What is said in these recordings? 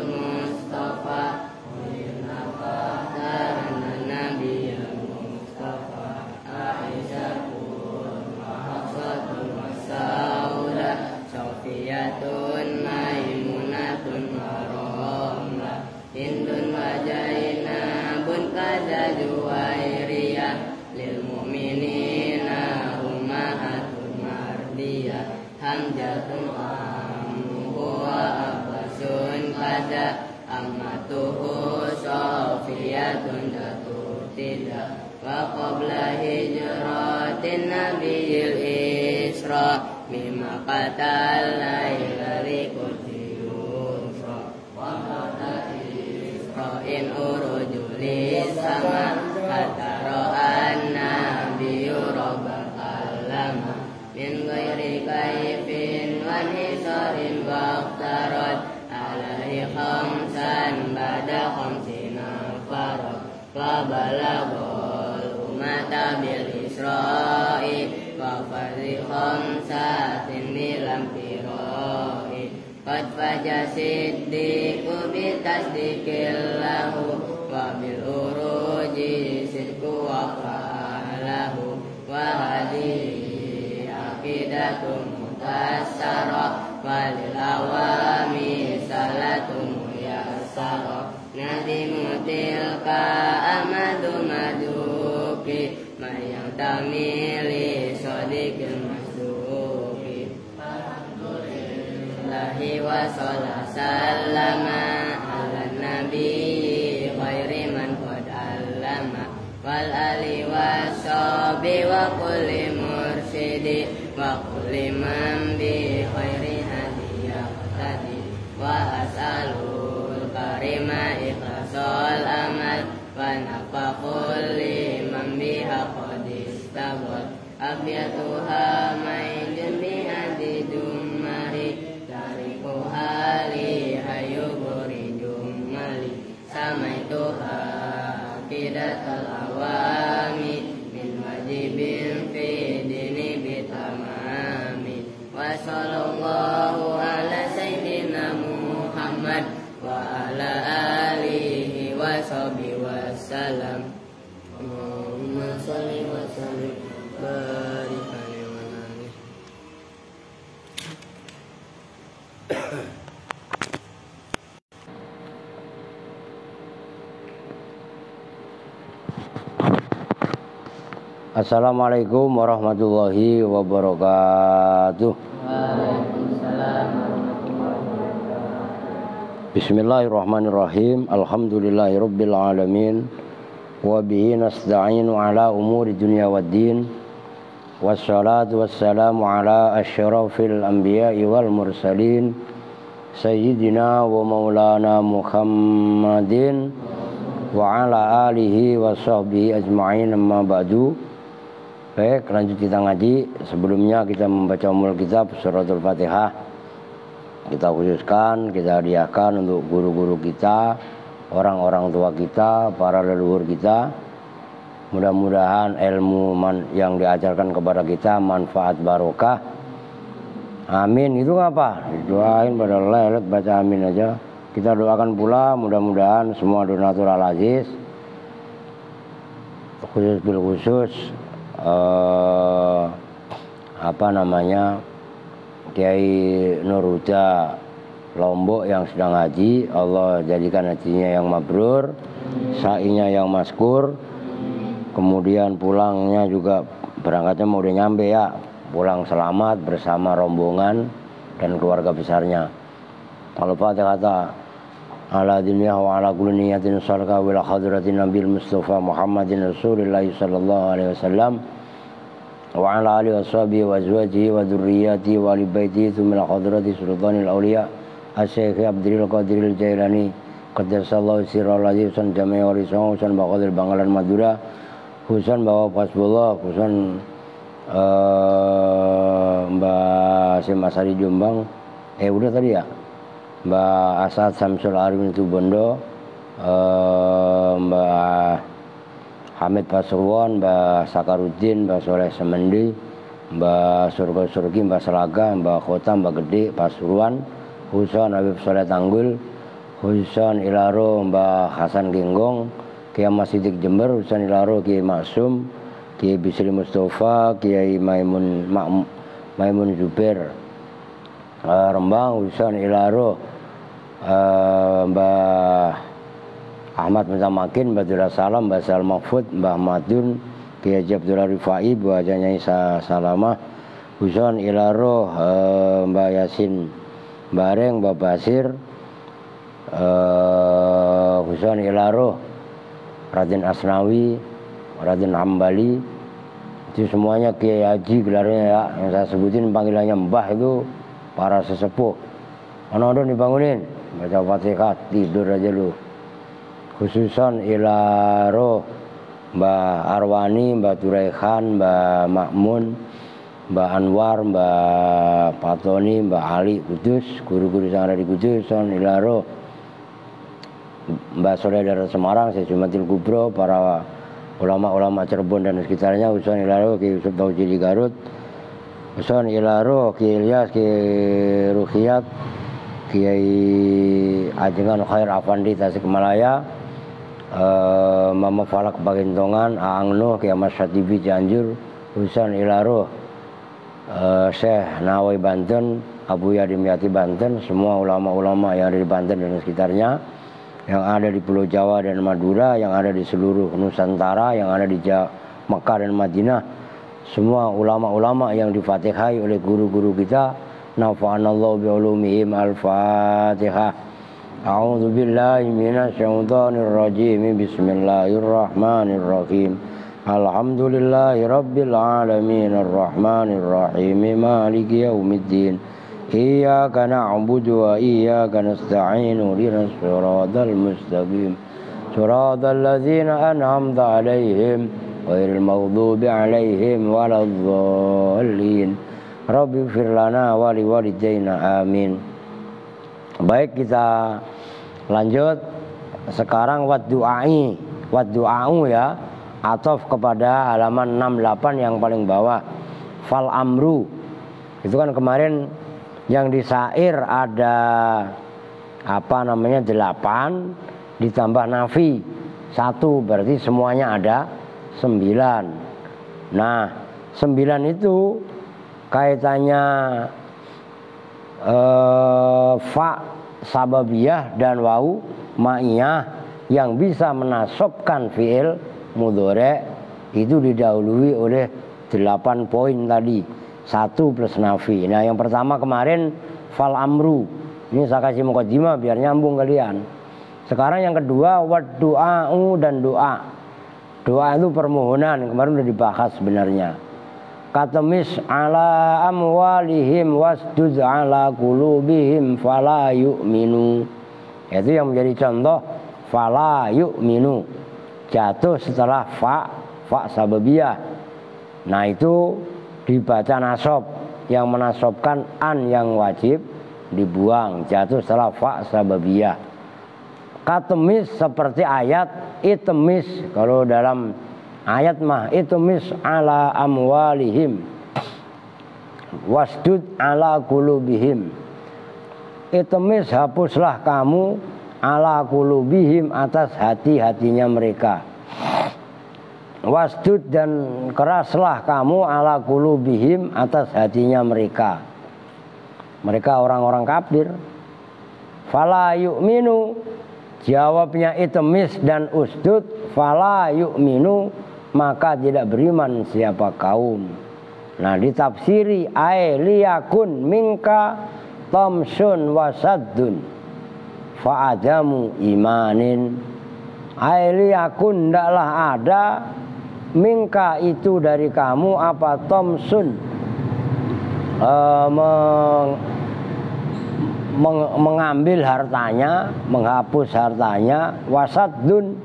Mustafa Tarana Nabiya Mustafa Aisyatun Hafsatun Wasauda Sofiyatun Maimunatun Warahmla Hindun Wajainabun Kaza Juwairiyah Lil mu'minina Ummahatun Mardiyah Hamzatun Ammuhu wa Abbasun Kaza Ammatuhu Sofiyatun Jatuh Tidak Wa qabla hijratin Nabiyil Isra Mimma qatal layla liqudsi yusra Wa qata Isra'in urujulis sama Hatta ro'an nabiyyu rabbal alama Min ghairi kaifin wa hisarin waqtarat Alaihi khamsan bada khamsina farad Qabalagol umata bil isra'i Wa fadhi khamsatin bilam firoi Qad faja siddiqu bitasdikil lahu Wa bil uruji sidku wa fa'alahu Wa hadihi aqidatun mutassara Walil awami salatun muyassara Nadimu tilka amadu maduki Mayang tamili sodikil masduki Alhamdulillahi wa sallama ala nabi Khairi man qad allama Wal ali wa sahbi wa kulli mursyidi Wa kulli man bi khairi hadiyah tadi Wa as'alul karima ikhlasul amal Wa nafaqul liman biha qad istabad Abiyatuha maidun bihadi jumari Tarikuha li hayuburi jumali Samaituha akidatul awami Min wajibin fi dini bitamami Wa sallallahu ala sayyidina Muhammad Wa ala alihi wa sahbihi wa salam Allahumma salli wa sallim barik alaihi wa alihi Assalamualaikum warahmatullahi wabarakatuh. Waalaikumsalam warahmatullahi wabarakatuh. Bismillahirrahmanirrahim. Alhamdulillahirabbil alamin. Wa bihi nasta'inu ala umuri dunya waddin. Wassalatu wassalamu ala asyrafil anbiya'i wal mursalin sayyidina wa maulana Muhammadin wa ala alihi wa sahbihi ajma'in amma ba'du. Baik, lanjut kita ngaji. Sebelumnya kita membaca umul kitab suratul Fatihah. Kita khususkan, kita hadiahkan untuk guru-guru kita, orang-orang tua kita, para leluhur kita. Mudah-mudahan ilmu yang diajarkan kepada kita manfaat barokah. Amin. Itu apa? Didoain pada lelet baca amin aja. Kita doakan pula mudah-mudahan semua donatur al-aziz khusus bil khusus Kiai Nurhuda Lombok yang sedang haji, Allah jadikan hajinya yang mabrur, sa'inya yang maskur, kemudian pulangnya juga berangkatnya mau udah nyampe ya, pulang selamat bersama rombongan dan keluarga besarnya. Al-Fatihah kata ala dunya wa ala kulli niyatin salka wa ila hadratin nabil mustafa Muhammadin Rasulillah sallallahu alaihi wasallam wa ala alihi washabihi wa azwajihi wa dzurriyyatihi wa ali baitihi thumma ila hadrati sultanil auliya Asy-Syaikh Abdul Qadir Al-Jailani qaddasallahu sirral aziz san jami' wa risahu san baqadil Bangkalan Madura Husan bawa Fasbullah Husan Mbak Semasari Jombang udah tadi ya, Mbak Asad Samsul Arifin Tubondo, Mbak Hamid Pasuruan, Mbak Sakarudin, Mbak Soleh Semendi, Mbak Surga Surgi, Mbak Selaga, Mbak Kota, Mbak Gede Pasuruan, Husan Habib Soleh Tanggul, khususan ilaro Mbah Hasan Genggong, Kiai Mas Sidik Jember, khususan ilaro Kiai Maksum, Kiai Bisri Mustafa, Kiai Maimun Zubair, Rembang, khususan ilaro Mbah Ahmad Mutamakin, Mbah Abdullah Salam, Mbah Sal Mahfud, Mbah Madun, Kiai Haji Abdullah Rifai, Mbah Nyai Salamah, khususan ilaro Mbah Yasin Bareng, Mbah Basir, khususan ilaro Raden Asnawi, Raden Hambali, itu semuanya Kiai Haji gelarnya ya, yang saya sebutin panggilannya Mbah itu para sesepuh. Ono-ono dibangunin, baca Fatihah, tidur aja lu. Khususan ilaro Mbah Arwani, Mbah Turehan, Mbah Makmun, Mbah Anwar, Mbah Patoni, Mbah Ali Kudus, guru-guru yang ada di Kudus, ilaro Mbah Soleh dari Semarang, Syekh Jumatil Kubro, para ulama-ulama Cirebon dan sekitarnya, khususan ilaro Kiai Yusuf Tauhid di Garut, khususan ilaro Kiai Ilyas, Kiai Ruhiyat, Kiai Ajengan Khair Afandi Tasikmalaya, Mama Falak Pakintongan, Aang Nuh, Kiai Mas Syatibi Cianjur, khususan ilaro Syekh Nawai Banten, Abu Yadim Yati Banten, semua ulama-ulama yang ada di Banten dan sekitarnya, yang ada di Pulau Jawa dan Madura, yang ada di seluruh Nusantara, yang ada di Mekah dan Madinah, semua ulama-ulama yang difatihai oleh guru-guru kita. Nafa'anallahu bi'ulumihim. Al-Fatihah. A'udzu billahi minasyaitonir rajim. Bismillahirrahmanirrahim. Alhamdulillahi rabbil alamin arrahmanir rahim maliki yaumiddin. Iyyaka na'budu wa iyyaka nasta'in ihdinas siratal mustaqim. Siratal ladzina an'amta 'alaihim ghairil maghdubi 'alaihim waladdallin. Rabbi ighfir lana wa liwalidayna amin. Baik, kita lanjut sekarang waddu'a'u ya, ataf kepada halaman 68 yang paling bawah. Fal amru itu kan kemarin yang di syair ada 8 ditambah nafi 1, berarti semuanya ada 9. Nah 9 itu kaitannya fa sababiyah dan wau ma'iyah yang bisa menasobkan fi'il mudhari' itu didahului oleh 8 poin tadi, 1 plus nafi. Nah yang pertama kemarin fal amru, ini saya kasih muqaddimah biar nyambung kalian. Sekarang yang kedua waddu'a'u dan doa. Doa itu permohonan, kemarin udah dibahas sebenarnya. Katamis ala amwalihim wasdud ala qulubihim fala yu'minu. Itu yang menjadi contoh fala yu'minu, jatuh setelah fa sababiyah. Nah itu dibaca nasab, yang menasobkan an yang wajib dibuang, jatuh setelah fa sababiyah. Katamis seperti ayat itemis, kalau dalam ayat mah itumis ala amwalihim wasdud ala qulubihim. Itumis hapuslah kamu ala qulubihim atas hati-hatinya mereka. Wasdud dan keraslah kamu ala qulubihim atas hatinya mereka. Mereka orang-orang kafir. Fala yu'minu, jawabnya itumis dan usdud. Fala yu'minu, maka tidak beriman siapa kaum. Nah ditafsiri ay liyakun minka tamsun wasaddun fa'adamu imanin. Ay liyakun, ndaklah ada minka itu dari kamu apa tamsun, mengambil hartanya, menghapus hartanya, wasaddun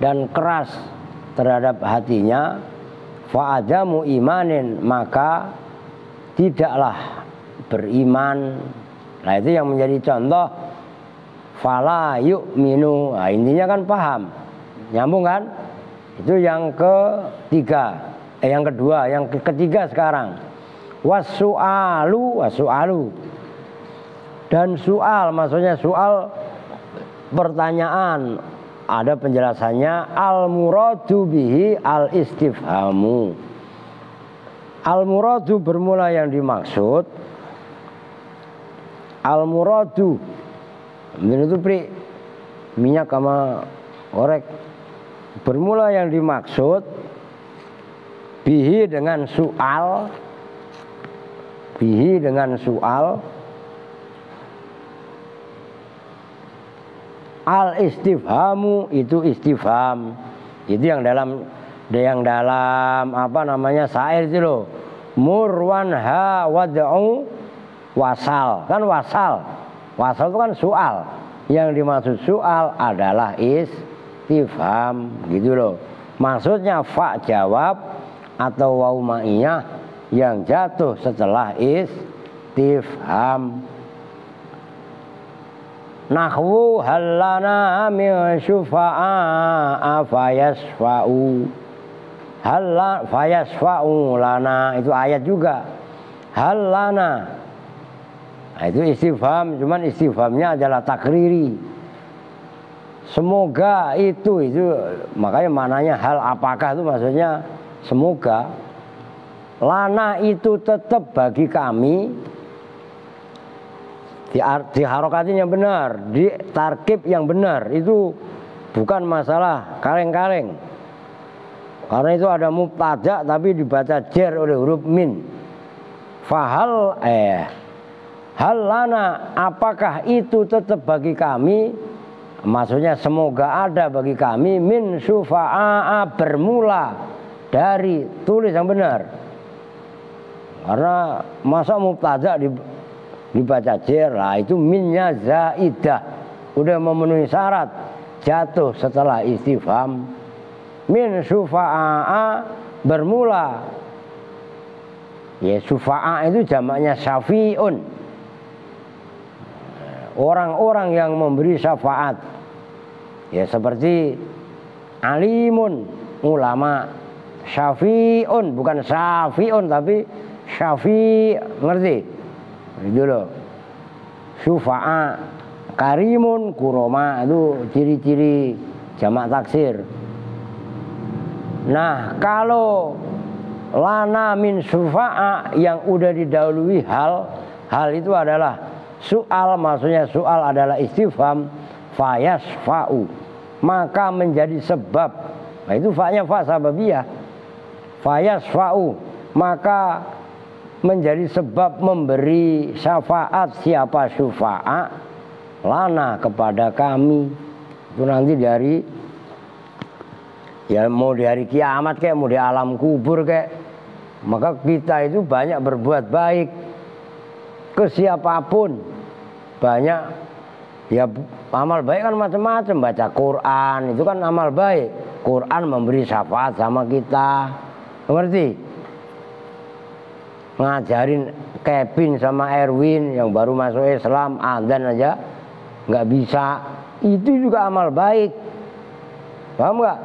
dan keras terhadap hatinya, fa'adamu imanin, maka tidaklah beriman. Nah itu yang menjadi contoh fala yu'minu. Nah intinya kan paham, nyambung kan? Itu yang ketiga, yang kedua, yang ketiga sekarang wasu'alu dan soal, maksudnya soal pertanyaan, ada penjelasannya. Al muradu bihi al istifhamu. Al muradu bermula yang dimaksud. Al muradu itu pri minyak sama korek. Bermula yang dimaksud bihi dengan soal, bihi dengan soal, al istifhamu itu istifham, itu yang dalam apa namanya syair itu loh. Murwanha wad'u wasal, kan wasal itu kan soal, yang dimaksud soal adalah istifham gitu loh. Maksudnya fa jawab atau waw ma'iyah yang jatuh setelah istifham. Nahwu hallana min syufa'a fayasfa'u. Halla fayasfa'u lana, itu ayat juga. Hallana, nah, itu istifham, cuman istifhamnya adalah takriri. Semoga itu makanya maknanya hal apakah itu maksudnya semoga. Lana itu tetap bagi kami, di harokatin yang benar, di tarkib yang benar, itu bukan masalah kaleng-kaleng. Karena itu ada mubtada tapi dibaca jar oleh huruf min. Fahal hal lana, apakah itu tetap bagi kami, maksudnya semoga ada bagi kami, min syufa'a bermula dari tulis yang benar. Karena masa mubtada dibaca jar, lah itu minnya zaidah, udah memenuhi syarat, jatuh setelah istifham. Min syufa'a bermula, ya syufa'a itu jamaknya syafi'un, orang-orang yang memberi syafaat, ya seperti alimun, ulama. Syafi'un bukan syafi'un tapi syafi', ngerti? Itu loh. Syufa'a, karimun, kuroma, itu ciri-ciri jamak taksir. Nah, kalau lana min syufa'a yang udah didahului hal itu adalah soal, maksudnya soal adalah istifham, fayasfa'u, maka menjadi sebab. Nah, itu fa'nya fa sababiyah. Fayasfa'u, maka menjadi sebab memberi syafaat siapa syufa'a lana kepada kami. Itu nanti dari, ya mau di hari kiamat kayak mau di alam kubur kayak, maka kita itu banyak berbuat baik ke siapapun, banyak ya amal baik kan macam-macam. Baca Quran itu kan amal baik, Quran memberi syafaat sama kita, ngerti? Ngajarin Kevin sama Erwin yang baru masuk Islam, adzan aja nggak bisa, itu juga amal baik, paham nggak?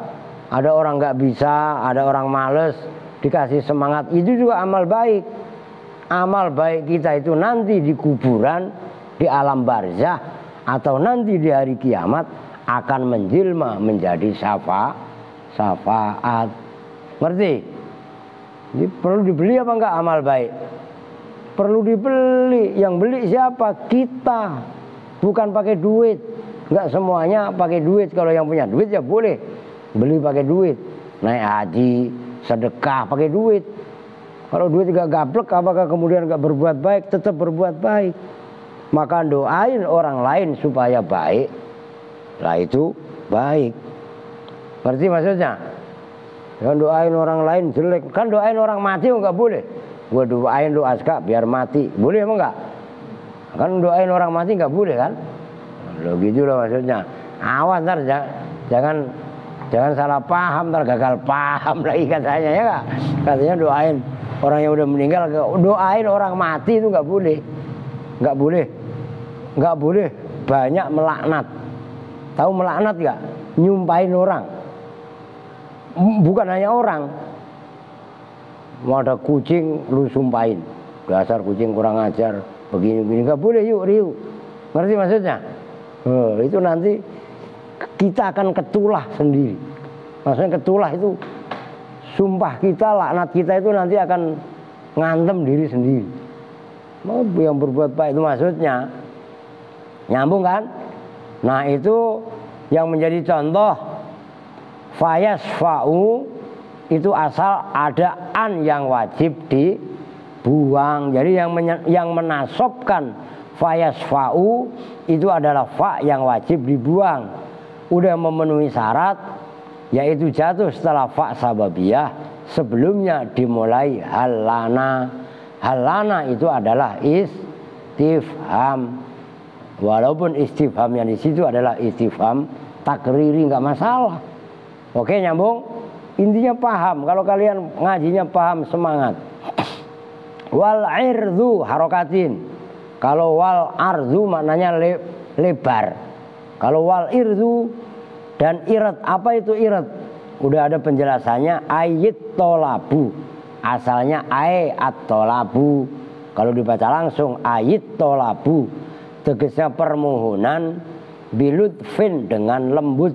Ada orang nggak bisa, ada orang males, dikasih semangat, itu juga amal baik. Amal baik kita itu nanti di kuburan, di alam barzah, atau nanti di hari kiamat akan menjelma menjadi syafaat. Ngerti? Jadi perlu dibeli apa enggak amal baik? Perlu dibeli. Yang beli siapa? Kita. Bukan pakai duit. Enggak semuanya pakai duit. Kalau yang punya duit ya boleh beli pakai duit, naik haji, sedekah pakai duit. Kalau duit gak gablek, apakah kemudian gak berbuat baik? Tetap berbuat baik. Maka doain orang lain supaya baik, lah itu baik. Ngerti maksudnya? Jangan doain orang lain jelek. Kan doain orang mati nggak boleh. Gue doain doa aska biar mati, boleh emang nggak? Kan doain orang mati nggak boleh kan? Lo gitu loh maksudnya. Awas ntar jangan salah paham, ntar gagal paham lagi katanya, ya gak? Katanya doain orang yang udah meninggal, doain orang mati itu nggak boleh, nggak boleh banyak melaknat. Tahu melaknat gak? Nyumpahin orang, bukan hanya orang. Mau ada kucing lu sumpahin, dasar kucing kurang ajar, begini nggak boleh, yuk riu. Ngerti maksudnya? Itu nanti kita akan ketulah sendiri. Maksudnya ketulah itu sumpah kita, laknat kita itu nanti akan ngantem diri sendiri. Yang berbuat baik itu maksudnya. Nyambung kan? Nah itu yang menjadi contoh fayasfa'u itu asal ada an yang wajib dibuang. Jadi yang menasobkan fayasfa'u itu adalah fa yang wajib dibuang. Udah memenuhi syarat, yaitu jatuh setelah fa sababiyah. Sebelumnya dimulai halana. Halana itu adalah istifham. Walaupun istifham yang di situ adalah istifham takriri, nggak masalah. Oke, nyambung. Intinya paham. Kalau kalian ngajinya paham, semangat. Wal irdu harokatin. Kalau wal ardu maknanya lebar. Kalau wal irdu dan irat, apa itu irat? Udah ada penjelasannya, ayit tolabu. Asalnya at tolabu. Kalau dibaca langsung ayit tolabu, tegasnya permohonan bilutfin dengan lembut,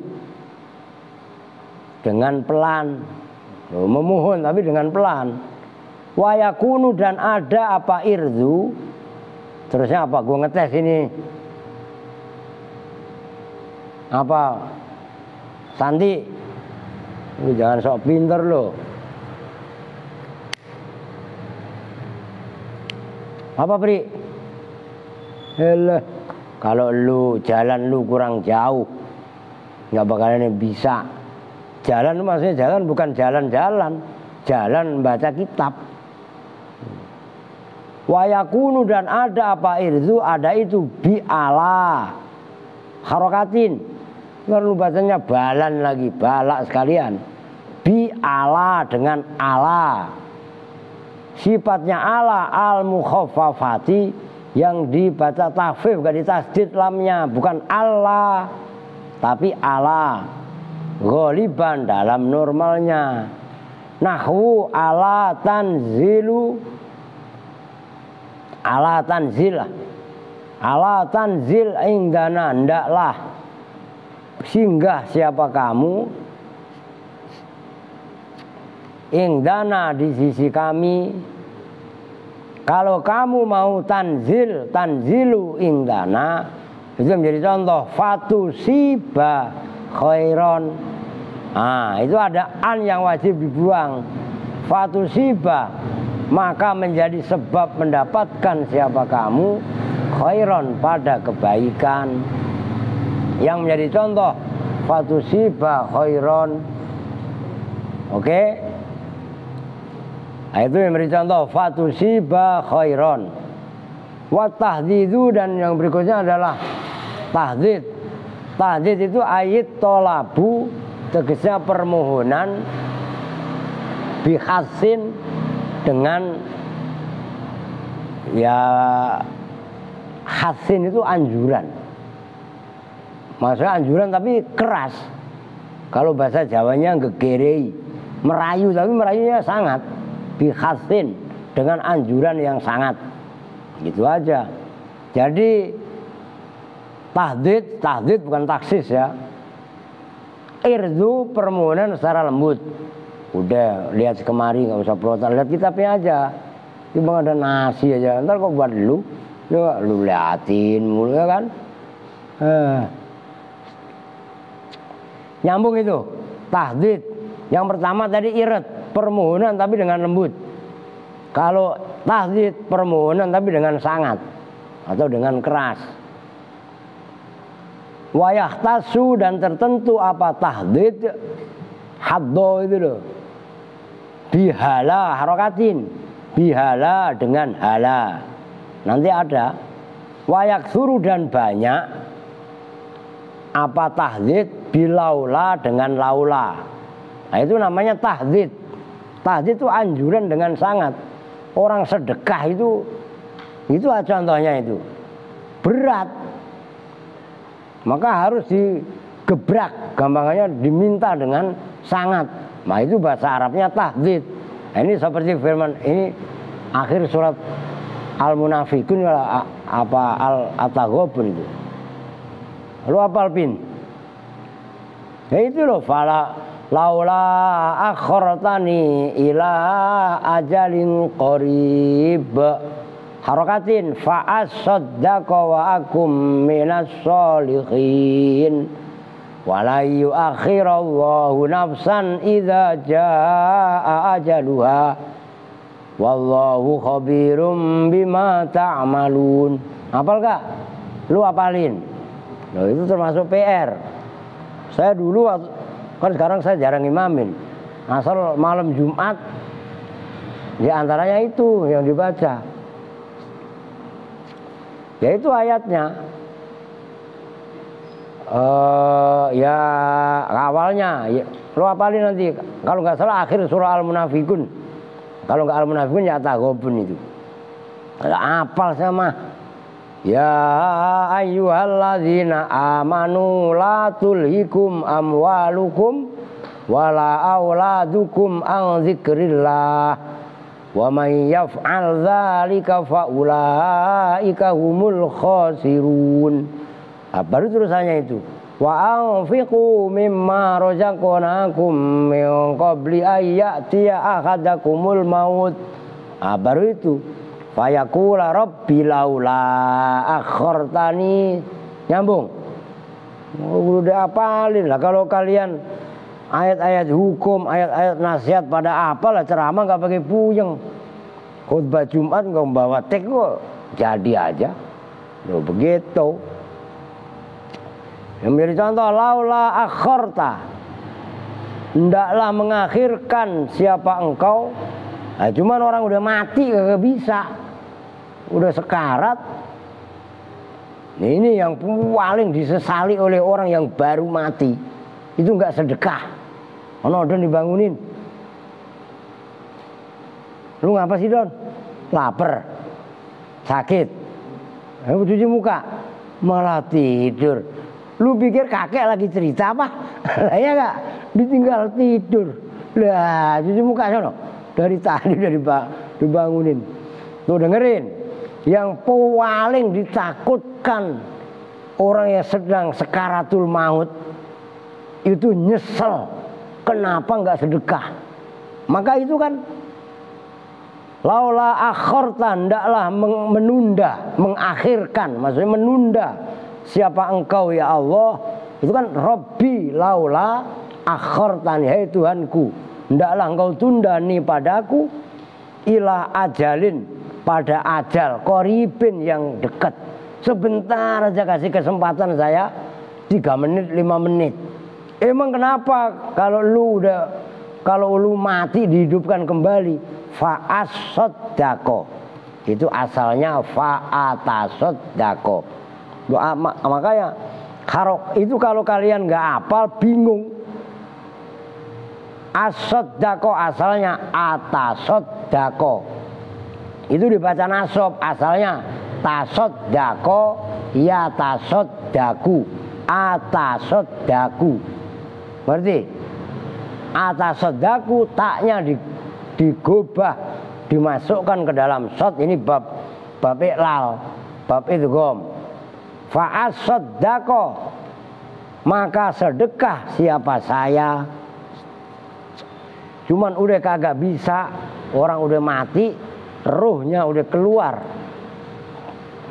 dengan pelan. Memohon tapi dengan pelan. Wayakunu dan ada apa irdu. Terusnya apa? Gue ngetes ini. Apa? Santi, lu jangan sok pinter lo. Apa Pri? Helah, kalau lu jalan lu kurang jauh, nggak bakalan bisa. Jalan maksudnya jalan bukan jalan-jalan, jalan baca kitab. Wayakunu dan ada apa itu? Ada itu bi ala harokatin. Lalu bacanya balan lagi, balak sekalian. Bi ala dengan ala. Sifatnya ala al-mukhaffafati yang dibaca takhfif, gak ditasdid lamnya, bukan Allah tapi ala. Ghaliban dalam normalnya. Nahwu ala tanzilu, ala tanzil, ala tanzil indana, ndaklah singgah siapa kamu indana di sisi kami. Kalau kamu mau tanzil, tanzilu indana, itu menjadi contoh fatusiba khairon. Nah, itu ada an yang wajib dibuang. Fatusiba, maka menjadi sebab mendapatkan siapa kamu khairon, pada kebaikan. Yang menjadi contoh fatusiba khairon. Oke? Nah, itu yang beri contoh fatusiba khairon. Wa tahdidu, dan yang berikutnya adalah tahdid. Tahdid itu ayat tolabu, tegasnya permohonan bihasin dengan ya hasin itu anjuran. Maksudnya anjuran tapi keras. Kalau bahasa Jawanya gegerei, merayu tapi merayunya sangat. Bihasin dengan anjuran yang sangat. Gitu aja. Jadi tahdid bukan taksis ya. Irdu permohonan secara lembut. Udah lihat kemari, nggak usah protes, lihat kitabnya aja. Cuma ada nasi aja. Ntar kok buat lu liatin mulu ya kan. Nyambung itu tahdid. Yang pertama tadi irat, permohonan tapi dengan lembut. Kalau tahdid permohonan tapi dengan sangat atau dengan keras. Wayahtasu, dan tertentu apa tahdid haddo itu loh. Bihala harokatin, bihala dengan hala. Nanti ada wayaksuru, dan banyak apa tahdid bilaula dengan laula. Nah, itu namanya tahdid. Tahdid itu anjuran dengan sangat. Orang sedekah itu contohnya itu berat, maka harus digebrak, gampangannya diminta dengan sangat. Nah, itu bahasa Arabnya tahdid. Nah, ini seperti firman ini akhir surat Al-Munafikun apa Al-Taghabun itu. Lu hafal pin? Ya itu loh, fala laula akhartani ila ajalin qarib. Harakatin fa'asaddaqa wa akum minas sholihin. Wala yuakhirallahu nafsan idza jaa ajaluha. Wallahu khabirum bima ta'malun. Hafal gak? Lu hafalin. Loh, itu termasuk PR. Saya dulu kan sekarang saya jarang imamin. Asal malam Jumat di antaranya itu yang dibaca. Ya itu ayatnya. Ya awalnya ya, lu hafalin nanti. Kalau nggak salah akhir surah Al-Munafiqun. Kalau nggak Al-Munafiqun ya Taghabun itu. Ada hafal sama. Ya ayyuhalladzina amanu la tulhikum amwalukum wala auladukum an dzikrillah wa may yaf'al dzalika fa ulaika humul khasirun. Baru terusannya itu wa anfiqu mimma razaqnakum min qabli ayyatiya ahadakumul maut. Baru itu fayaqula rabbi laula akhartani. Nyambung. Udah apalin lah kalau kalian ayat-ayat hukum, ayat-ayat nasihat pada apalah ceramah nggak pakai puyeng. Khutbah Jumat nggak membawa teks kok jadi aja. Loh begitu. Yang menjadi contoh laula akharta. Hendaklah mengakhirkan siapa engkau. Nah, cuman orang udah mati kagak bisa. Udah sekarat. Nah, ini yang paling disesali oleh orang yang baru mati. Itu enggak sedekah. Ono don dibangunin. Lu ngapa sih Don? Lapar. Sakit. Aku cuci muka. Malah tidur. Lu pikir kakek lagi cerita apa? Lah ya enggak? Ditinggal tidur. Lah, cuci muka sono. Dari tadi dibangunin. Tuh dengerin. Yang paling ditakutkan orang yang sedang sekaratul maut itu nyesel. Kenapa nggak sedekah? Maka itu kan laula akharta, ndaklah menunda, mengakhirkan, maksudnya menunda. Siapa engkau ya Allah? Itu kan Rabbi laula akhartani, hai Tuhanku, ndaklah engkau tunda nih padaku ila ajalin, pada ajal qoribin yang dekat. Sebentar aja kasih kesempatan saya 3 menit 5 menit. Emang kenapa kalau lu mati dihidupkan kembali? Fa'asaddaqo. Itu asalnya fa'atasaddaqo. Makanya itu kalau kalian nggak hafal bingung. Asaddaqo asalnya atasaddaqo. Itu dibaca nasab, asalnya tasaddaqo ya tasaddaku, atasaddaku. Berarti atasaddaku taknya digobah, dimasukkan ke dalam sod. Ini bab iqlal, bab idgham. Fa'asaddaqo, maka sedekah siapa saya. Cuman udah kagak bisa, orang udah mati, ruhnya udah keluar.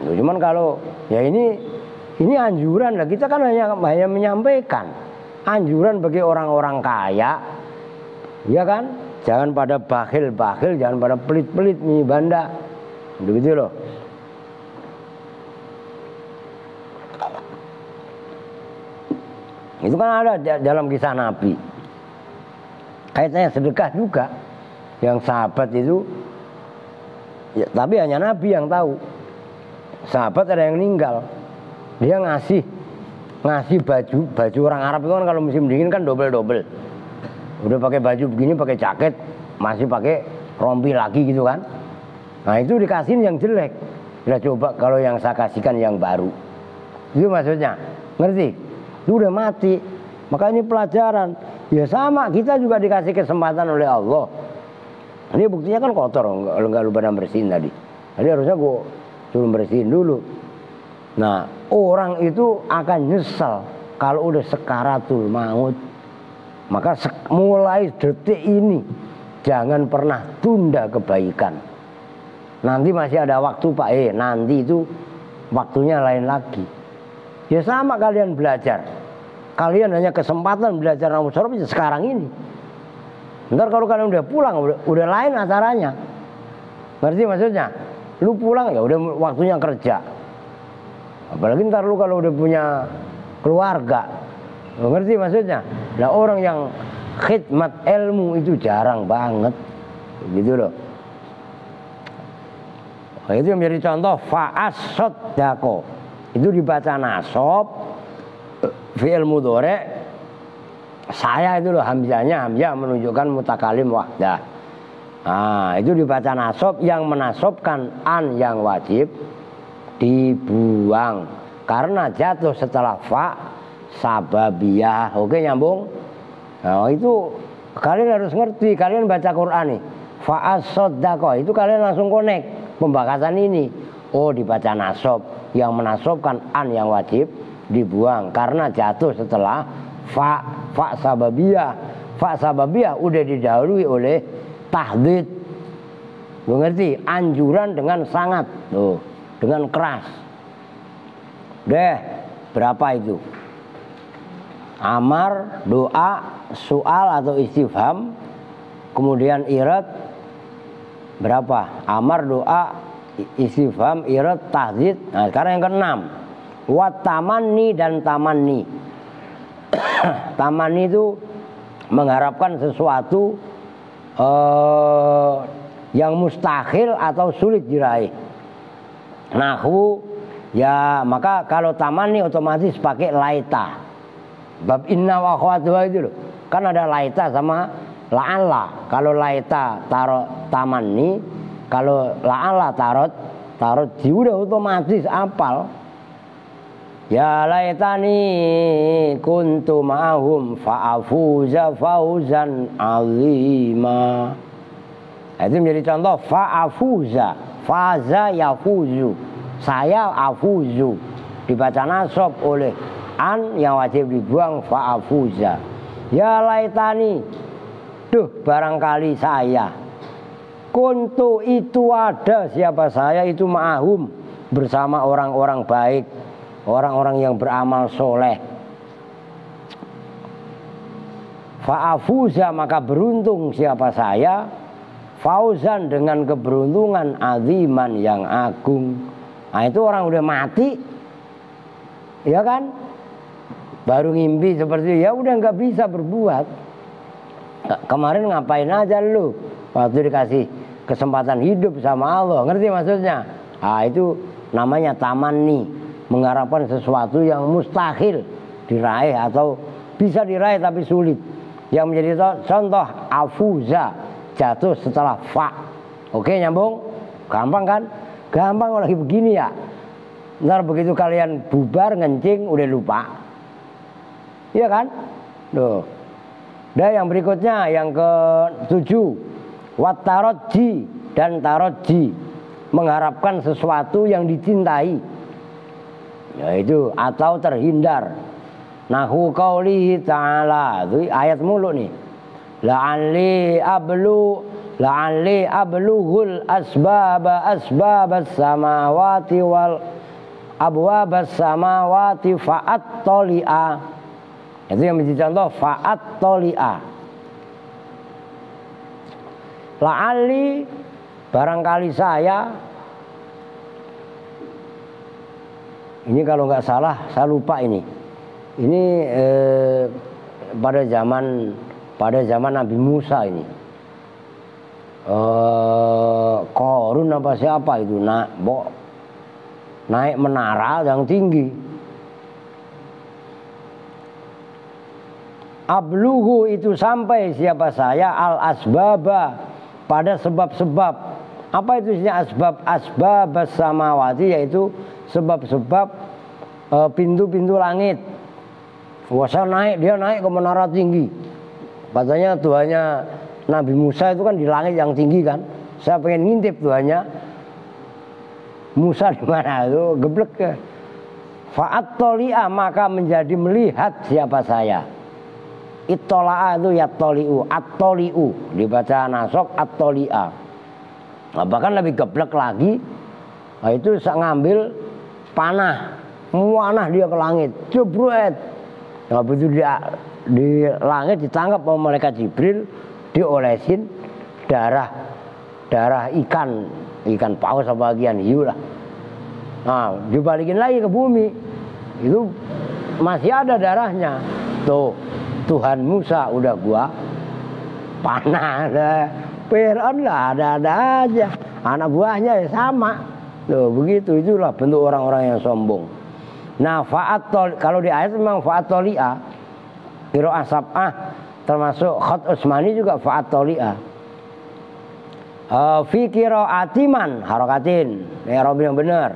Cuman kalau ya ini anjuran lah, kita kan hanya menyampaikan anjuran bagi orang-orang kaya, ya kan? Jangan pada bakhil-bakhil, jangan pada pelit-pelit banda, begitu loh. Itu kan ada dalam kisah Nabi. Kaitannya sedekah juga, yang sahabat itu. Ya, tapi hanya Nabi yang tahu. Sahabat ada yang meninggal, dia ngasih baju orang Arab itu kan kalau musim dingin kan double. Udah pakai baju begini, pakai jaket, masih pakai rompi lagi gitu kan. Nah itu dikasihin yang jelek. Udah coba kalau yang saya kasihkan yang baru. Itu maksudnya, ngerti? Itu udah mati. Maka ini pelajaran. Ya sama, kita juga dikasih kesempatan oleh Allah. Ini buktinya kan kotor, enggak lu pada bersihin tadi. Tadi harusnya gue suruh bersihin dulu. Nah, orang itu akan nyesel kalau udah sekaratul maut. Maka mulai detik ini jangan pernah tunda kebaikan. Nanti masih ada waktu Pak, nanti itu waktunya lain lagi. Ya sama kalian belajar. Kalian hanya kesempatan belajar namun sorop sekarang ini. Ntar kalau kalian udah pulang, udah lain acaranya. Ngerti maksudnya? Lu pulang ya udah waktunya kerja. Apalagi ntar lu kalau udah punya keluarga. Ngerti maksudnya? Nah orang yang khidmat ilmu itu jarang banget. Gitu loh. Nah, itu yang menjadi contoh fa'as-soddaqo. Itu dibaca nasab, fi'il mudhari'. Saya itu loh hamzahnya, hamzah menunjukkan mutakalim wahdah. Nah, itu dibaca nasab yang menasobkan an yang wajib dibuang karena jatuh setelah fa sababiyah. Oke nyambung? Nah, itu kalian harus ngerti. Kalian baca Quran nih fa'as-soddaqo, itu kalian langsung connect pembahasan ini. Oh, dibaca nasab yang menasobkan an yang wajib dibuang karena jatuh setelah fa sababiyah. Fa sababiyah udah didahului oleh tahdid. Mengerti? Anjuran dengan sangat, tuh, dengan keras. Deh, berapa itu? Amar, doa, soal atau istifham, kemudian irad. Berapa? Amar, doa, istifham, irad, tahdid. Nah, sekarang yang keenam. Wat tamanni dan tamanni. Tamanni itu mengharapkan sesuatu yang mustahil atau sulit diraih. Nahwu ya, maka kalau tamanni otomatis pakai laita. Bab inna wa akhwatuha itu loh. Kan ada laita sama la'alla. Kalau laita taruh tamanni, kalau la'alla taruh ji, udah otomatis apal. Ya laitani kuntu ma'ahum fa'afuza fauzan azima. Itu menjadi contoh fa'afuza, faza yafuzu, saya afuzu, dibaca nasab oleh an yang wajib dibuang fa'afuza. Ya laitani, duh barangkali saya, kuntu itu ada, siapa saya itu ma'ahum, bersama orang-orang baik, orang-orang yang beramal soleh. Fa'afuza, maka beruntung siapa saya, fauzan dengan keberuntungan aziman yang agung. Nah itu orang udah mati, ya kan, baru ngimpi seperti itu, ya udah nggak bisa berbuat. Kemarin ngapain aja lu waktu dikasih kesempatan hidup sama Allah, ngerti maksudnya? Nah itu namanya tamanni, mengharapkan sesuatu yang mustahil diraih atau bisa diraih tapi sulit. Yang menjadi contoh afuza, jatuh setelah fa. Oke nyambung? Gampang kan? Gampang kalau lagi begini ya. Ntar begitu kalian bubar ngencing udah lupa. Iya kan? Tuh. Dan yang berikutnya yang ke-7, wat taroji dan taroji, mengharapkan sesuatu yang dicintai. Yaitu atau terhindar. Nahu qaulihi ta'ala, itu ayat mulu nih. La'alli ablughul asbabas samawati wal abwabas samawati fa'attali'a. Itu yang menjadi contoh fa'attali'a. La'alli, barangkali saya. Ini kalau nggak salah, saya lupa ini. Ini pada zaman Nabi Musa ini. Korun apa siapa itu naik menara yang tinggi. Abluhu itu sampai siapa saya al asbaba, pada sebab-sebab. Apa itu isinya asbab samawati, yaitu sebab-sebab pintu-pintu langit. Wasa dia naik ke menara tinggi. Katanya Tuhannya Nabi Musa itu kan di langit yang tinggi kan. Saya pengen ngintip Tuhannya Musa di mana itu, geblek ke. Fa'at-toli'a maka menjadi melihat siapa saya. Ittola'a itu yattoli'u, at-toli'u dibaca nasok at-toli'a. Nah, bahkan lebih geblek lagi, nah, itu ngambil panah, muanah dia ke langit, jebret. Nah, begitu di langit ditangkap oleh malaikat Jibril, diolesin darah ikan paus apa bagian hiu lah. Nah, dibalikin lagi ke bumi, itu masih ada darahnya. Tuh, Tuhan Musa udah gua panah lah, Fir'aun lah ada aja, anak buahnya ya sama. Tuh begitu, itulah bentuk orang-orang yang sombong. Nah, kalau di ayat memang fa'at-toli'a, qiraah sab'ah termasuk khat Utsmani juga fa'at-toli'a. Fi qiraatiman harakatin, i'rab yang benar.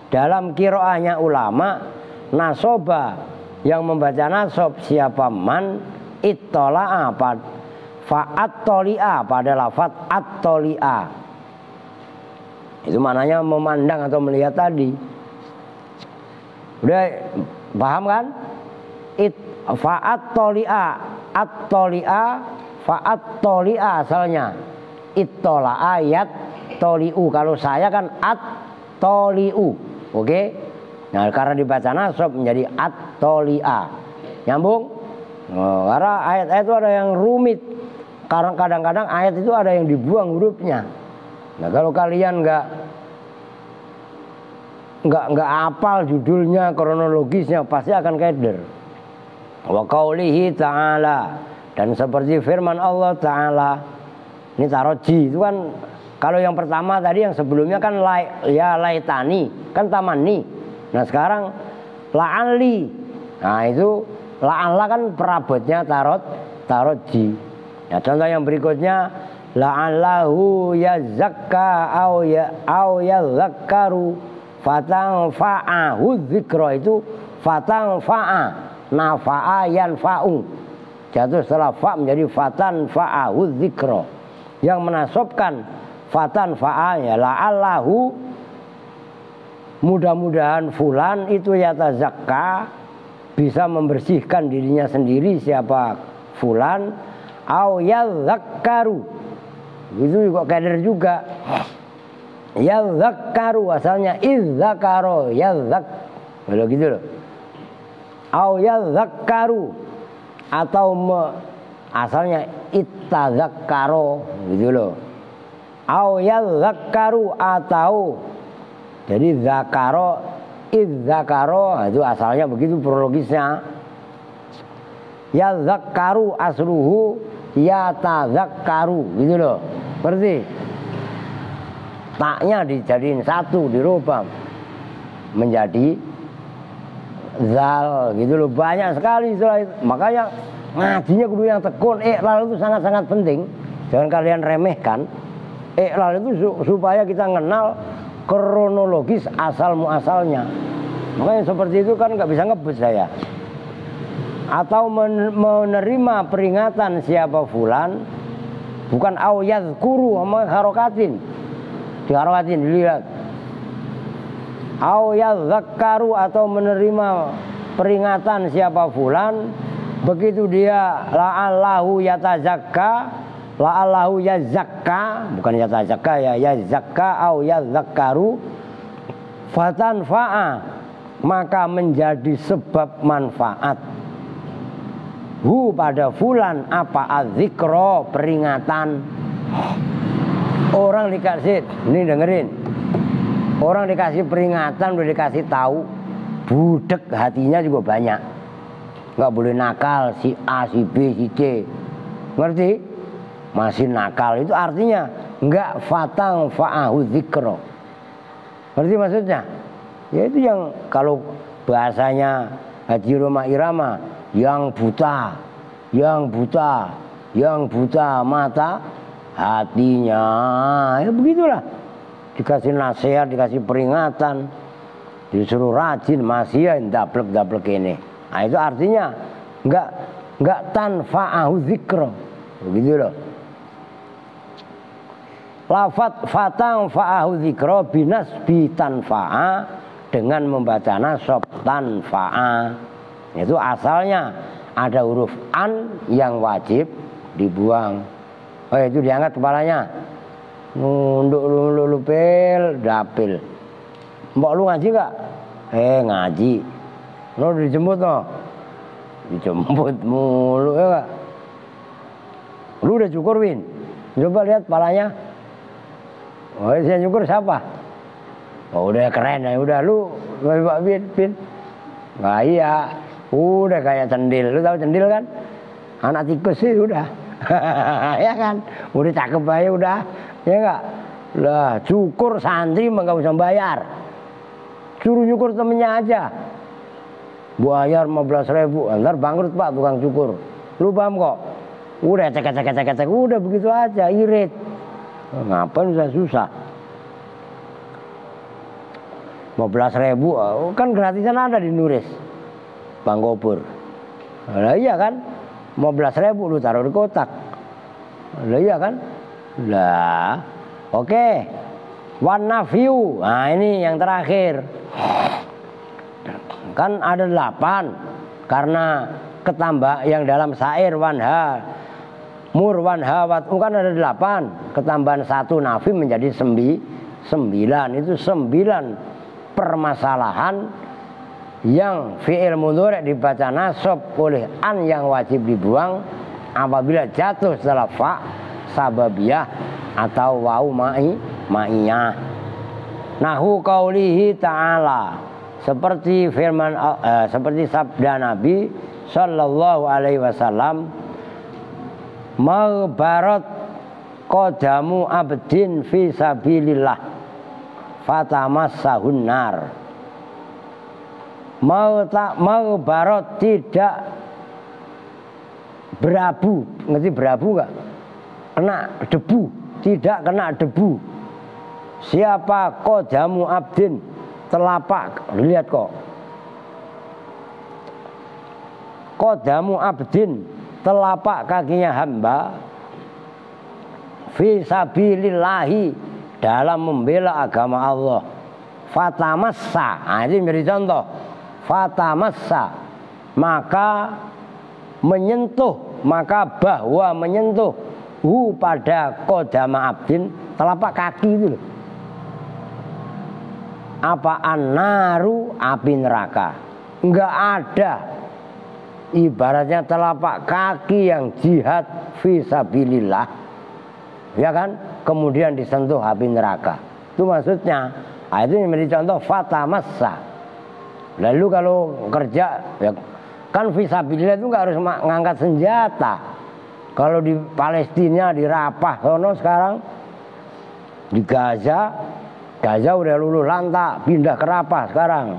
Dalam qiraahnya ulama, nasoba yang membaca nasob siapa man ittola'a fa'at-toli'a pada lafaz at-toli'a. Itu maknanya memandang atau melihat tadi. Udah paham kan? Fa'at-toli'a, at-toli'a, fa'at-toli'a asalnya. Ittola'a yat toli'u. Kalau saya kan at-toli'u. Oke? Nah, karena dibaca nasab menjadi at-toli'a. Nyambung? Oh, karena ayat-ayat itu ada yang rumit. Karena kadang-kadang ayat itu ada yang dibuang hurufnya. Nah, kalau kalian nggak hafal judulnya, kronologisnya, pasti akan keder. Wa qaulihi ta'ala, dan seperti firman Allah Ta'ala. Ini taroji itu kan, kalau yang pertama tadi yang sebelumnya kan laitani, kan tamani. Nah sekarang la'ali. Nah itu la'alla kan perabotnya taroji. Nah contoh yang berikutnya la'allahu yazakka au yazakkaru fatanfa'ahu dzikra, itu fatanfa'a, nafa'a yanfa'u, jatuh setelah fa menjadi fatanfa'ahu dzikra. Yang menasobkan fatanfa'a ya la'allahu, mudah-mudahan fulan itu yatazakka, bisa membersihkan dirinya sendiri siapa fulan, au yazakkaru, itu juga kader juga. Yazakkaru asalnya izzakaro, yazak, kalau gitu loh. Au yazakkaru atau asalnya ittazakkaro, gitu loh. Au yazakkaru atau jadi zakaro, izzakaro, itu asalnya begitu prologisnya. Yazakkaru asluhu yatazakkaru, gitu loh. Berarti taknya dijadiin satu, dirubah menjadi zal, gitu loh. Banyak sekali istilah itu. Makanya ngajinya kudu yang tekun. Iqlal itu sangat-sangat penting. Jangan kalian remehkan. Iqlal itu supaya kita mengenal kronologis asal muasalnya. Makanya seperti itu kan nggak bisa ngebut saya. Atau menerima peringatan siapa fulan, bukan au yadhkuru sama harokatin. Diharokatin, dilihat. Au yadhakkaru atau menerima peringatan siapa fulan, begitu dia la'allahu yatazakka, la'allahu yazakka, bukan yatazakka ya, yazakka au yadhakkaru fatanfa'a, maka menjadi sebab manfaat hu pada fulan apa adzikra, peringatan. Orang dikasih, ini dengerin, orang dikasih peringatan, udah dikasih tahu, budek hatinya juga banyak. Nggak boleh nakal, si A, si B, si C, ngerti? Masih nakal, itu artinya nggak fatang fa'ahu dzikra. Ngerti maksudnya? Ya itu yang kalau bahasanya Haji Roma Irama, yang buta, yang buta, yang buta mata hatinya, ya begitulah. Dikasih nasihat, dikasih peringatan, disuruh rajin, masih ya daplek ini. Nah itu artinya nggak tanfa'ahu dzikra, begitu loh. Lafat fatang fa'ahu dzikra binasbi tanfa'a, dengan membaca nasab tanfa'a. Itu asalnya ada huruf an yang wajib dibuang. Oh itu diangkat kepalanya. Nunduk lupil dapil. Mbok lu ngaji gak? Ngaji. Lu dijemput no. Dijemput mulu ya gak? Lu udah cukur Win? Coba lihat kepalanya. Oh saya cukur siapa? Oh udah keren ya, udah lu Pak Win. Nah iya, udah kayak cendil. Lu tahu cendil kan? Anak tikus sih udah. Ya kan? Udah cakep aja udah. Ya enggak? Lah cukur santri mah enggak usah bayar. Suruh nyukur temennya aja. Bayar 15.000, ntar bangkrut Pak tukang cukur. Lu paham kok? Udah cek, udah begitu aja, irit. Ngapain susah? 15.000 kan gratisan ada di Nuris Bang Gopur. Lah iya kan? 15.000 lu taruh di kotak. Lah iya kan? Lah oke. One nafyu. Nah ini yang terakhir. Kan ada 8 karena ketambah yang dalam syair wanha mur wanha watu kan ada 8, ketambahan 1 nafi menjadi 9. Itu 9 permasalahan yang fi'il mudhari' dibaca nasab oleh an yang wajib dibuang apabila jatuh setelah fa sababiyah atau wau ma'iyah. Nahu qaulihi ta'ala, seperti firman seperti sabda Nabi sallallahu alaihi wasallam, maghbarat qadamu abdin fi sabilillah fatamassahun nar. Maghbarat tidak berabu, ngerti berabu enggak? Kena debu, tidak kena debu. Siapa qadamu abdin, telapak, lihat kok. Qadamu abdin, telapak kakinya hamba fi sabilillahi, dalam membela agama Allah. Fatamassa, nah ini menjadi contoh. Fatamassa, maka menyentuh, maka bahwa menyentuh pada qadama abdin, telapak kaki itu loh. Apa an-naru, api neraka. Enggak ada ibaratnya telapak kaki yang jihad fisabilillah, ya kan, kemudian disentuh api neraka. Itu maksudnya. Nah, itu yang menjadi contoh fatamassa. Lalu kalau kerja ya kan fisabilillah itu enggak harus ngangkat senjata. Kalau di Palestina, di Rafah sono sekarang, di Gaza udah luluh lantak, pindah ke Rafah sekarang.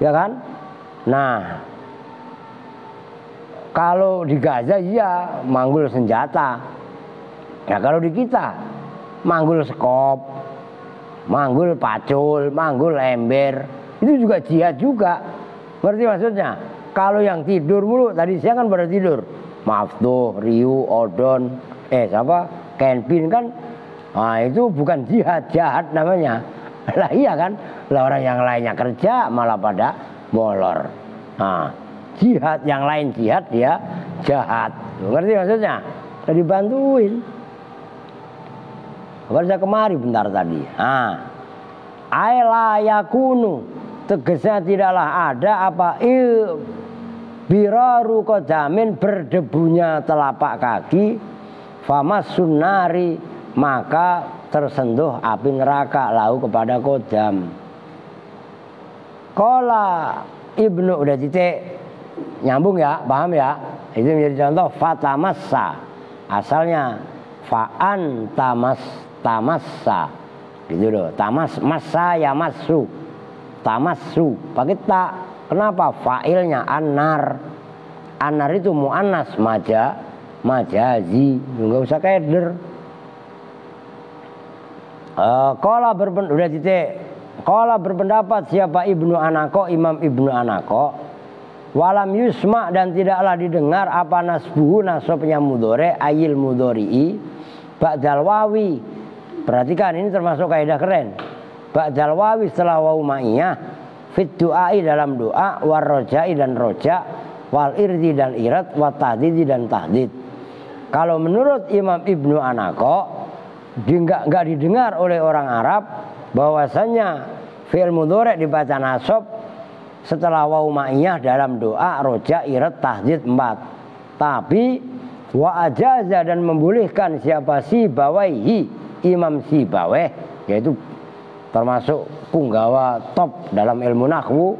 Ya kan? Nah, kalau di Gaza iya manggul senjata. Nah kalau di kita manggul skop, manggul pacul, manggul ember, itu juga jihad juga. Berarti maksudnya kalau yang tidur mulu, tadi siang kan pada tidur, Maftuh, Riu, Odon, Kenpin kan, nah itu bukan jihad, jahat namanya. Lah iya kan, lah orang yang lainnya kerja malah pada molor. Nah, jihad yang lain jihad, dia jahat. Ngerti maksudnya? Jadi bantuin. Baca kemari bentar tadi. Aila yakunu, tegasnya tidaklah ada apa biraru qadamin, berdebunya telapak kaki, famas sunnari, maka tersentuh api neraka lahu kepada qadam. Qala Ibnu, udah titik, nyambung ya, paham ya? Itu menjadi contoh fatamassa, asalnya fa'an tamassa, gitu loh. Massa ya massu, tamassu pakai tak. Kenapa? Fa'ilnya anar. Anar itu muannas, majazi, nggak usah keder. Qala udah titik. Qala berpendapat siapa Ibnu Anaqo, Imam Ibnu Anaqo, walam yusma, dan tidaklah didengar apa nasbuhu, nasabnya mudhari, ayil mudhari'i ba'dal wawi. Perhatikan, ini termasuk kaidah keren. ba'dal wawi setelah wawu ma'iyah, fit du'ai dalam doa, war rojai dan roja, wal irdi dan irat, wat tahdidi dan tahdid. Kalau menurut Imam Ibnu Anaqo, nggak didengar oleh orang Arab bahwasanya fi'il mudhari' dibaca nasab setelah wawu ma'iyah dalam doa, roja, irat, tahdid 4. Tapi wa ajaza dan membolehkan siapa Sibawaihi, Imam Sibaweh, yaitu termasuk punggawa top dalam ilmu nahwu,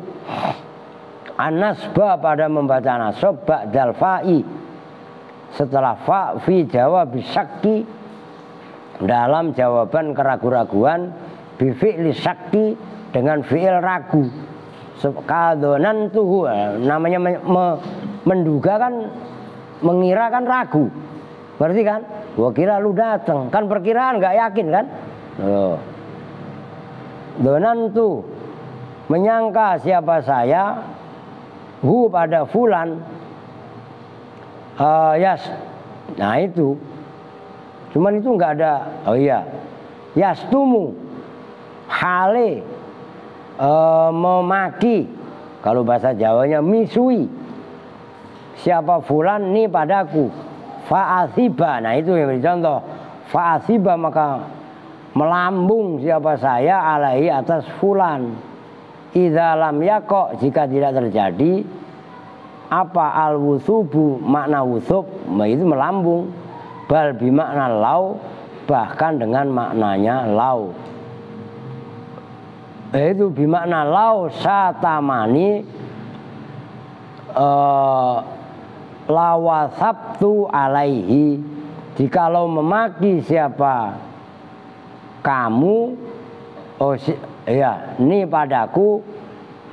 an-nasba pada membaca nasab ba'dal fa'i setelah fa fi jawab syakki dalam jawaban keraguan-raguan, bi fi'li syakki dengan fi'il ragu. Kadonan tuh namanya menduga kan, mengira kan ragu, berarti kan gua kira lu datang, kan perkiraan nggak yakin kan. Donan tuh menyangka siapa saya, hu pada fulan, yas, nah itu cuman itu nggak ada. Oh iya, yastumu hale, memaki, kalau bahasa Jawanya misui siapa fulan nih padaku, fa'athiba, nah itu yang contoh, fa'athiba maka melambung siapa saya alaihi atas fulan. Idza lam yaqo, jika tidak terjadi apa al-wuthubu, makna wuthub itu melambung, bal bi makna lau, bahkan dengan maknanya lau. Itu bi makna lau satamani lawasabtu alaihi, jikalau memaki siapa kamu, ini padaku,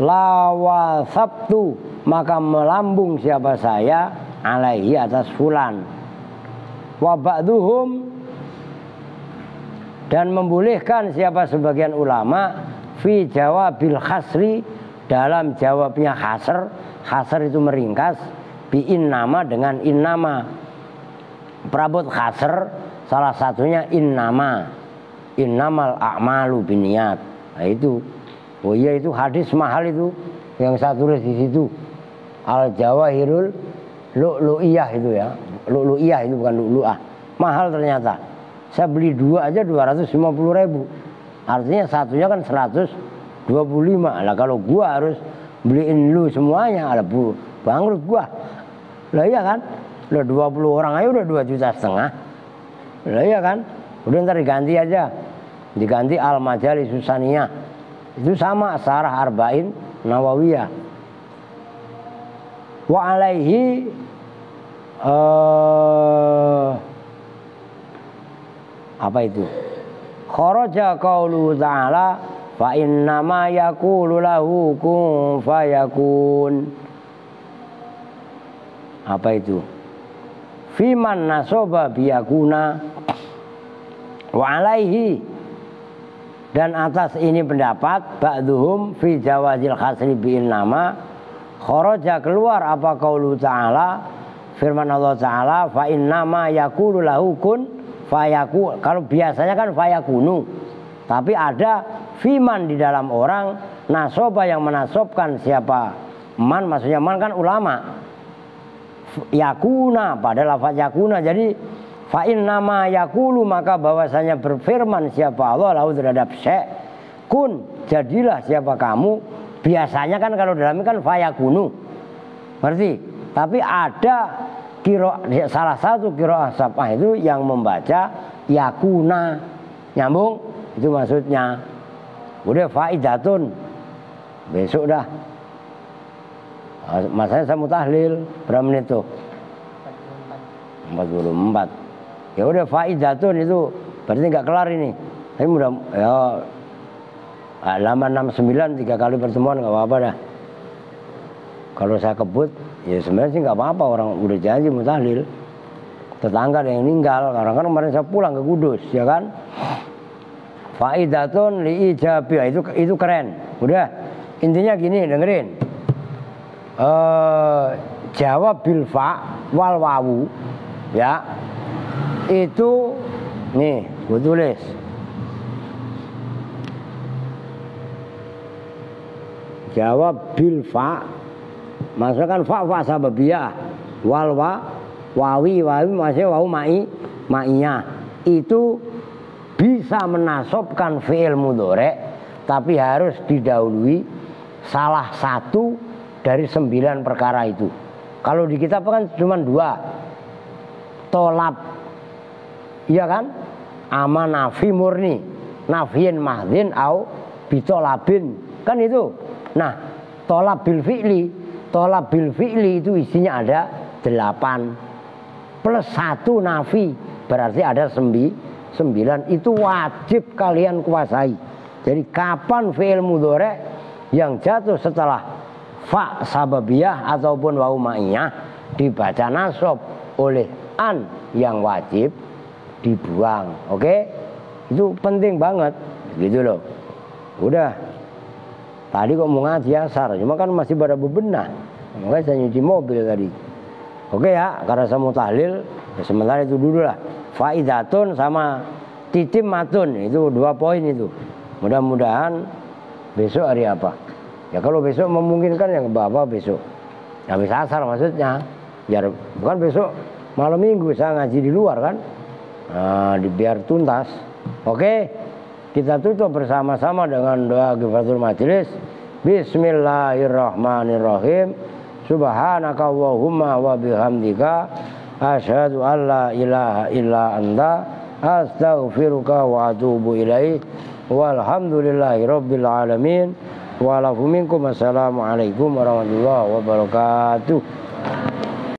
lawasabtu maka melambung siapa saya alaihi atas fulan. Wa ba'duhum dan membolehkan siapa sebagian ulama fi jawabil khasri dalam jawabnya khasr. Khasr itu meringkas, bi innama dengan innama. Perabot khasr salah satunya innama, innamal a'malu binniyat. Nah itu, oh iya itu hadis mahal itu yang saya tulis di situ, al jawahirul lu'lu'iyah itu ya, lu'lu'iyah itu bukan lu'lu'ah, mahal ternyata. Saya beli 2 aja 250.000, artinya satunya kan 125. Lah kalau gua harus beliin lu semuanya, ada bangkrut gua. Lah iya kan, udah 20 orang aja udah 2,5 juta. Lah iya kan, udah ntar diganti aja, diganti al-majalis susaniyah, itu sama sarah arba'in nawawiyah. Wa alaihi apa itu, kharaja qaulu ta'ala fa innama yaqulu lahu kun fayakun. Apa itu, fiman nasoba biyakuna wa alaihi, dan atas ini pendapat ba'duhum fi jawazil khasri bi'in nama. Kharaja keluar apa qaulu ta'ala, firman Allah ta'ala, fa innama yaqulu lahu kun fayakun. Kalau biasanya kan fayakunu, tapi ada fiman di dalam orang nasoba yang menasobkan siapa man, maksudnya man kan ulama, yakuna pada lafaz yakuna. Jadi fa innama yaqulu maka bahwasanya berfirman siapa Allah lahu terhadap syai' kun, jadilah siapa kamu. Biasanya kan kalau dalam ini kan fayakunu, berarti. Tapi ada salah satu qiraah sab'ah itu yang membaca yakuna, nyambung itu maksudnya. Udah faidatun, besok dah. Masanya saya mau tahlil berapa menit tuh? 44. Ya udah faidatun itu berarti nggak kelar ini. Tapi mudah ya, halaman 69 3 kali pertemuan nggak apa-apa dah. Kalau saya kebut ya sebenarnya sih nggak apa-apa, orang udah janji mau tahlil. Tetangga ada yang meninggal, karena kan kemarin saya pulang ke Kudus ya kan. Faidatun li ijabiyah, itu keren. Udah intinya gini, dengerin. Jawab bil fa wal wawu ya, itu nih gue tulis Jawab bil fa. Maksudnya kan fa sababiyah. Wal wawi masih wau ma'iyah. Itu bisa menasobkan fi'il mudhari, tapi harus didahului salah satu dari 9 perkara itu. Kalau di kitab kan cuma 2. Tolab, iya kan? Ama nafi murni, nafiin mahdin au bitolabin, kan itu. Nah, tolab bil fi'li itu isinya ada 8 plus 1 nafi, berarti ada 9. Itu wajib kalian kuasai. Jadi kapan fi'il mudhari yang jatuh setelah fa sababiyah ataupun wau ma'iyah dibaca nasab oleh an yang wajib dibuang. Oke? Itu penting banget. Gitu loh. Udah. Tadi kok mau ngaji asar, cuma kan masih pada bebenah. Makanya saya nyuci mobil tadi. Oke ya, karena saya mau tahlil, ya sementara itu dulu lah. Faidatun sama titim matun, itu 2 poin itu. Mudah-mudahan besok hari apa? Ya kalau besok memungkinkan ya Bapak besok. Habis asar maksudnya. Biar bukan besok malam minggu saya ngaji di luar kan. Nah, biar tuntas. Oke. Kita tutup bersama-sama dengan doa Ghifratul Majlis. Bismillahirrahmanirrahim. Subhanakallahumma wa bihamdika asyhadu an la ilaha illa anta astaghfiruka wa atubu ilaik. Walhamdulillahi rabbil alamin. Wa lakum minkum assalamualaikum warahmatullahi wabarakatuh.